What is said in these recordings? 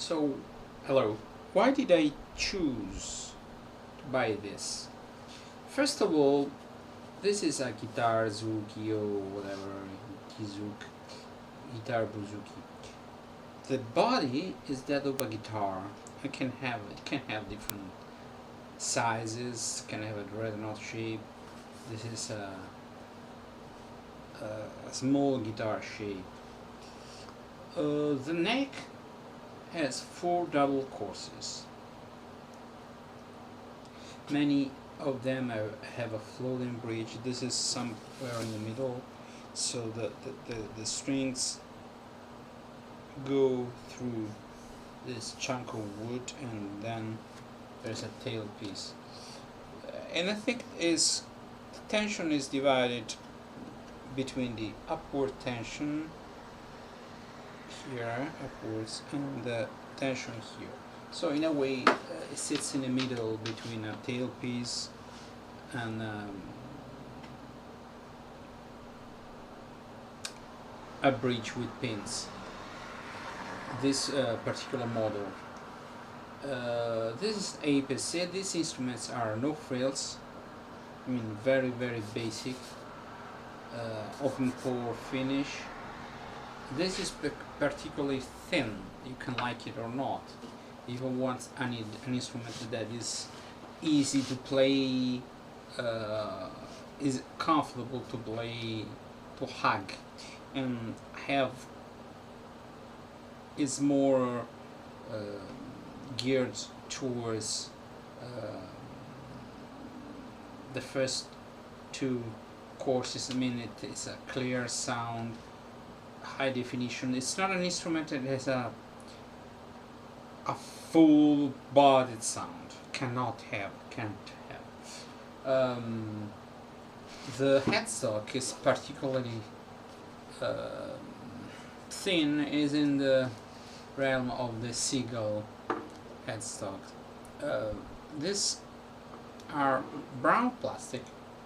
So, hello. Why did I choose to buy this? First of all, this is a guitar bouzouki or whatever, kizouk, guitar bouzouki. The body is that of a guitar. It can have different sizes. Can have a dreadnought shape. This is a small guitar shape. The neck has 4 double courses. Many of them have a floating bridge. This is somewhere in the middle, so the strings go through this chunk of wood, and then there's a tail piece. And I think the tension is divided between the upward tension here upwards and the tension here. So in a way, it sits in the middle between a tailpiece and a bridge with pins. This particular model. This is APC. These instruments are no frills. I mean, very basic. Open pore finish. This is particularly thin. You can like it or not. If you want an instrument that is easy to play, is comfortable to play, to hug, and is more geared towards the first 2 courses. I mean, it is a clear sound, high definition. It's not an instrument that has a full bodied sound. Can't have. The headstock is particularly thin, is in the realm of the seagull headstock. These are brown plastic,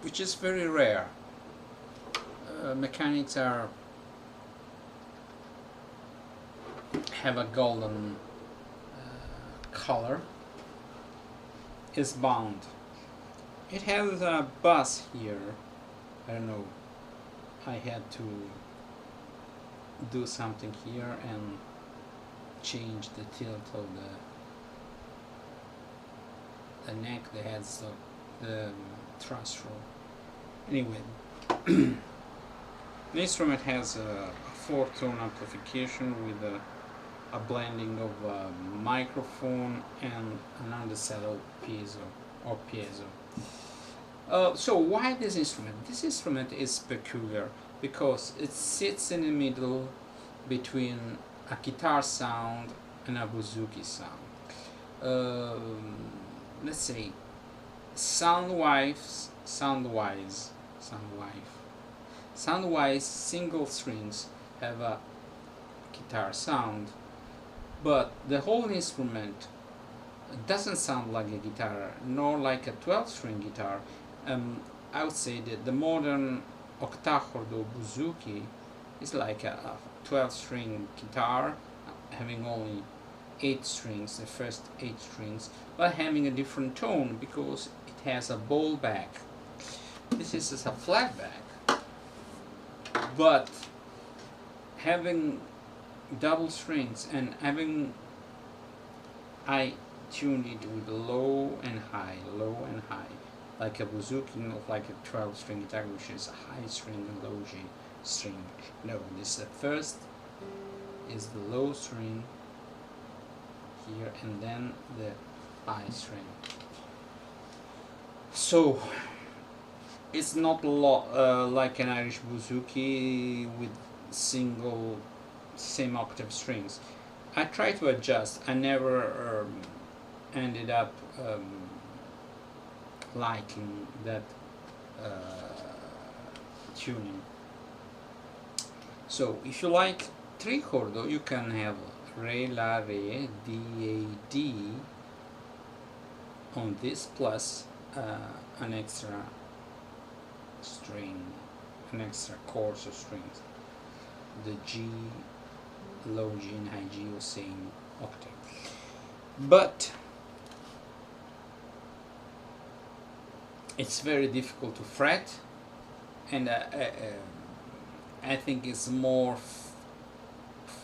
which is very rare. Mechanics have a golden color. Is bound. It has a buzz here. I don't know. I had to do something here and change the tilt of the neck, the headstock, the thrust roll. Anyway, the instrument has a 4-tone amplification with a blending of a microphone and an undersettled piezo. So why this instrument? This instrument is peculiar because it sits in the middle between a guitar sound and a bouzouki sound. Let's say sound-wise, single strings have a guitar sound, but the whole instrument doesn't sound like a guitar, nor like a 12-string guitar. I would say that the modern octachord or bouzouki is like a 12-string guitar, having only 8 strings, the first 8 strings, but having a different tone because it has a bowl back. This is a flat back, but having double strings and having I tuned it with low and high, like a bouzouki, not like a 12-string guitar, which is a high string and low G string. No, this the first is the low string here, and then the high string. So it's not like an Irish bouzouki with single same octave strings. I try to adjust. I never ended up liking that tuning. So if you like tricordo, you can have re, la, re, d, a, d on this, plus an extra string, an extra course of strings. The G, low G and high G was same octave. But it's very difficult to fret, and I think it's more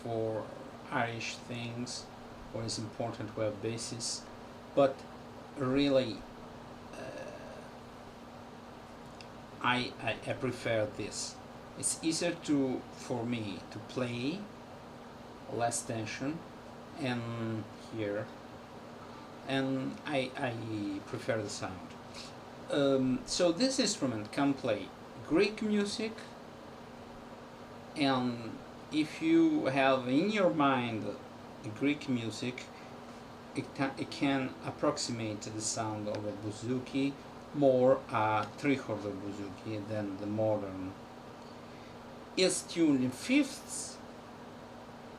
for Irish things, where it's important to have basses. But really, I prefer this. It's easier for me to play, less tension, and here, and I prefer the sound. So this instrument can play Greek music, and if you have in your mind Greek music, it can approximate the sound of a bouzouki, more a three-quarter bouzouki than the modern. It's tuned in fifths,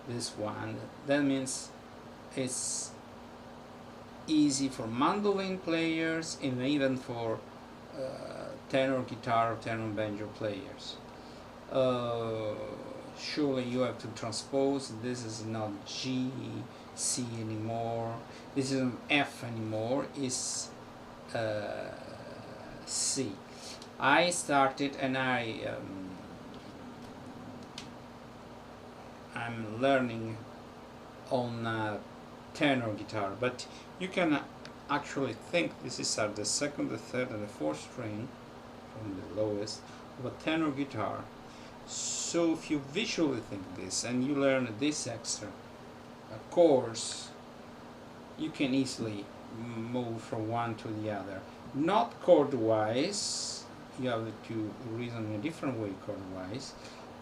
this one. That means it's easy for mandolin players and even for tenor guitar or tenor banjo players. Surely you have to transpose. This is not G, C anymore. This isn't F anymore. It's C. I started and I'm learning on tenor guitar, but you can actually think this is at the second, the third, and the fourth string from the lowest of a tenor guitar. So if you visually think this and you learn this extra chords, you can easily move from one to the other. Not chord-wise, you have to reason in a different way chord-wise,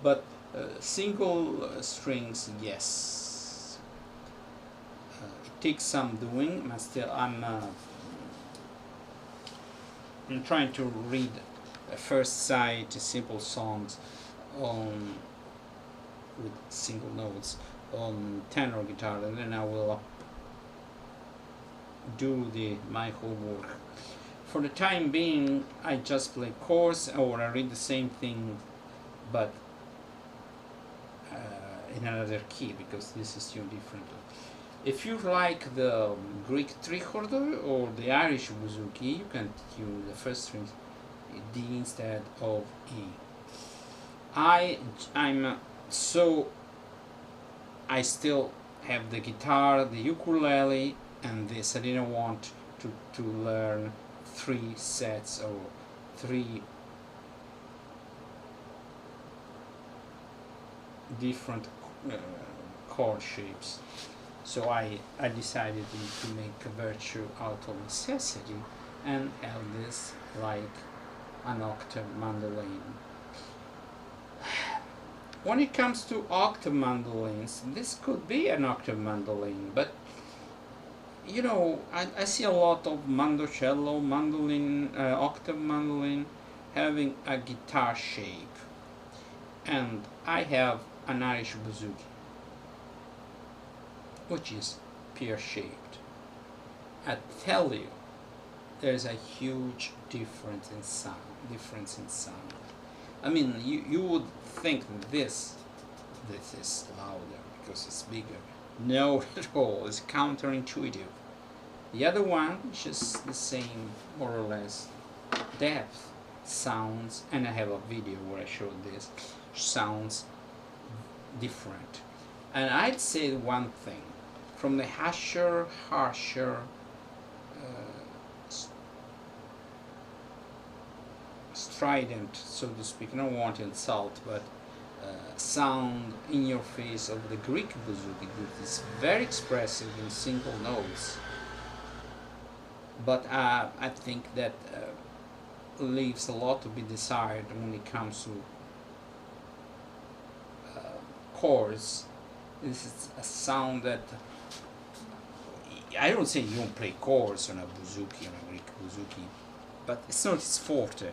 but single strings, yes. It takes some doing, but still I'm trying to read first sight simple songs with single notes on tenor guitar, and then I will do my homework. For the time being, I just play chords, or I read the same thing, but in another key, because this is tuned differently. If you like the Greek three-quarter or the Irish bouzouki, you can tune the first string D instead of E. I still have the guitar, the ukulele, and this. I didn't want to learn 3 sets or 3 different chord shapes. So I decided to make a virtue out of necessity and have this like an octave mandolin. When it comes to octave mandolins, this could be an octave mandolin, but you know, I see a lot of mandocello, mandolin, octave mandolin having a guitar shape, and I have an Irish bouzouki, which is pear-shaped. I tell you, there's a huge difference in sound. I mean, you would think that this is louder because it's bigger. No, at all. It's counterintuitive. The other one is just the same, more or less, depth, sounds, and I have a video where I showed this, sounds different. And I'd say one thing, from the harsher, strident, so to speak, I don't want to insult, but sound in your face of the Greek bouzouki, that is very expressive in single notes, but I think that leaves a lot to be desired when it comes to chords. This is a sound that I don't say you don't play chords on a bouzouki, on a Greek bouzouki, but it's not its forte.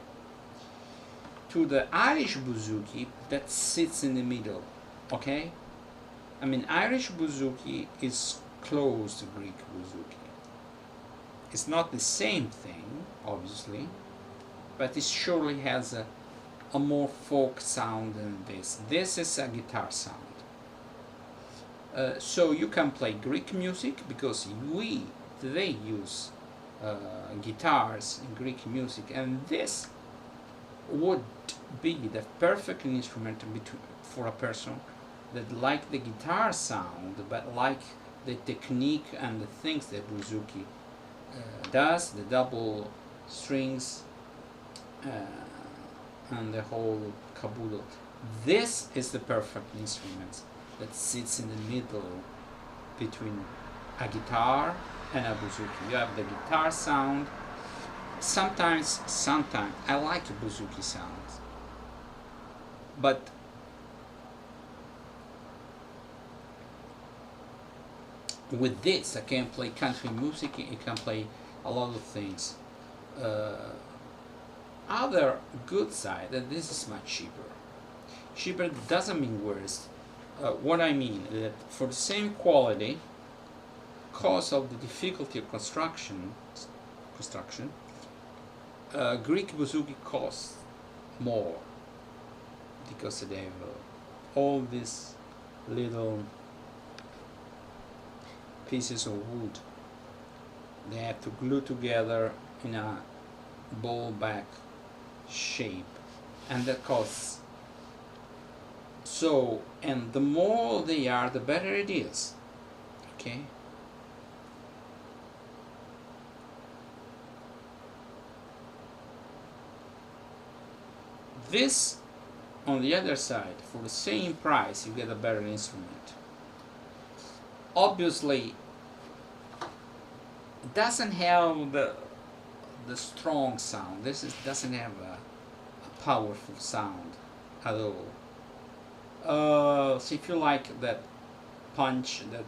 To the Irish bouzouki, that sits in the middle, okay? I mean, Irish bouzouki is close to Greek bouzouki. It's not the same thing, obviously, but it surely has a more folk sound than this. This is a guitar sound. So you can play Greek music because they use guitars in Greek music, and this would be the perfect instrument for a person that like the guitar sound but like the technique and the things that bouzouki does, the double strings and the whole caboodle. This is the perfect instrument that sits in the middle between a guitar and a bouzouki. You have the guitar sound. Sometimes I like bouzouki sounds, but with this I can play country music. I can play a lot of things. Other good side that this is much cheaper. Cheaper doesn't mean worse. What I mean is that for the same quality, because of the difficulty of construction, Greek bouzouki costs more because they have all these little pieces of wood. They have to glue together in a ball back shape, and that costs. So, and the more they are, the better it is. Okay. This, on the other side, for the same price, you get a better instrument. Obviously, it doesn't have the strong sound. Doesn't have a powerful sound at all. So if you like that punch, that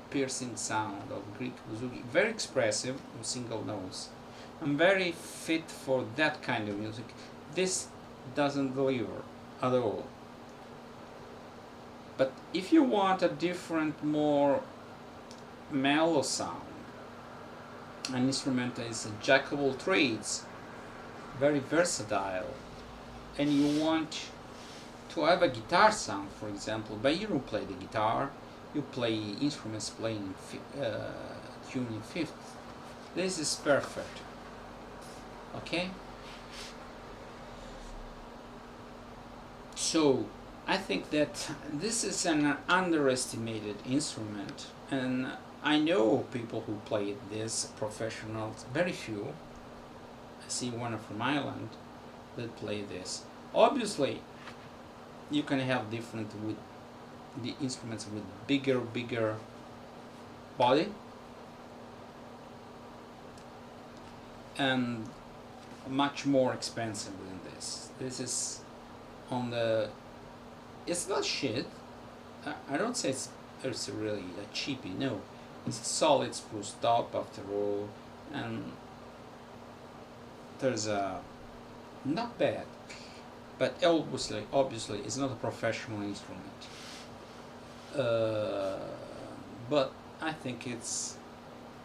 piercing sound of Greek bouzouki, very expressive with single notes, and very fit for that kind of music. This doesn't deliver at all. But if you want a different, more mellow sound, an instrument that is a jack of all trades, very versatile, and you want to have a guitar sound, for example, but you don't play the guitar, you play instruments playing tune in fifth. This is perfect. Okay? So I think that this is an underestimated instrument, and I know people who play this, professionals, very few. I see one from Ireland that play this. Obviously, you can have different with the instruments with bigger body and much more expensive than this. This is on the, it's not shit. I don't say it's really a cheapie, no. It's a solid spruce top after all, and there's a, not bad, but obviously it's not a professional instrument. But I think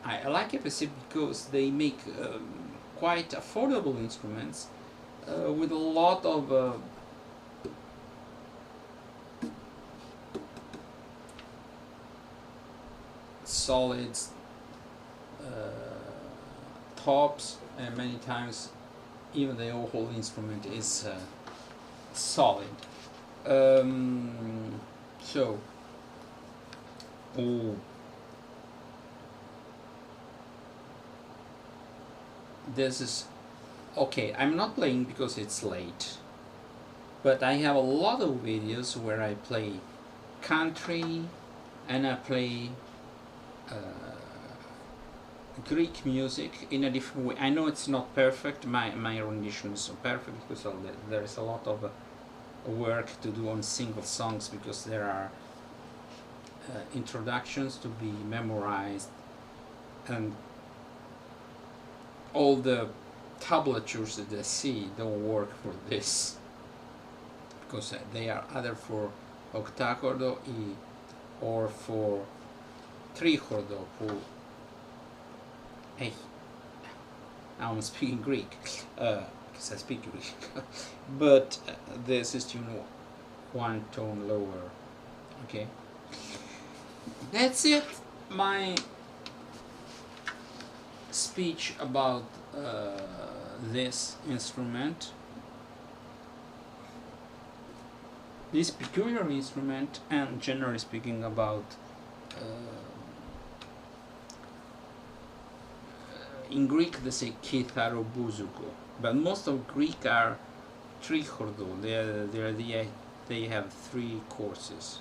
I like it because they make quite affordable instruments with a lot of solid tops, and many times even the whole instrument is solid. So, this is okay. I'm not playing because it's late, but I have a lot of videos where I play country and I play Greek music in a different way. I know it's not perfect. My rendition is so perfect because there is a lot of work to do on single songs, because there are introductions to be memorized, and all the tablatures that I see don't work for this, because they are either for octacordo or for tricordo. Hey, now I'm speaking Greek, because I speak Greek, but this is tune one tone lower, okay? That's it. My speech about this instrument, this peculiar instrument, and generally speaking about in Greek they say kitharo bouzouki, but most of Greek are trichordo. They have 3 courses.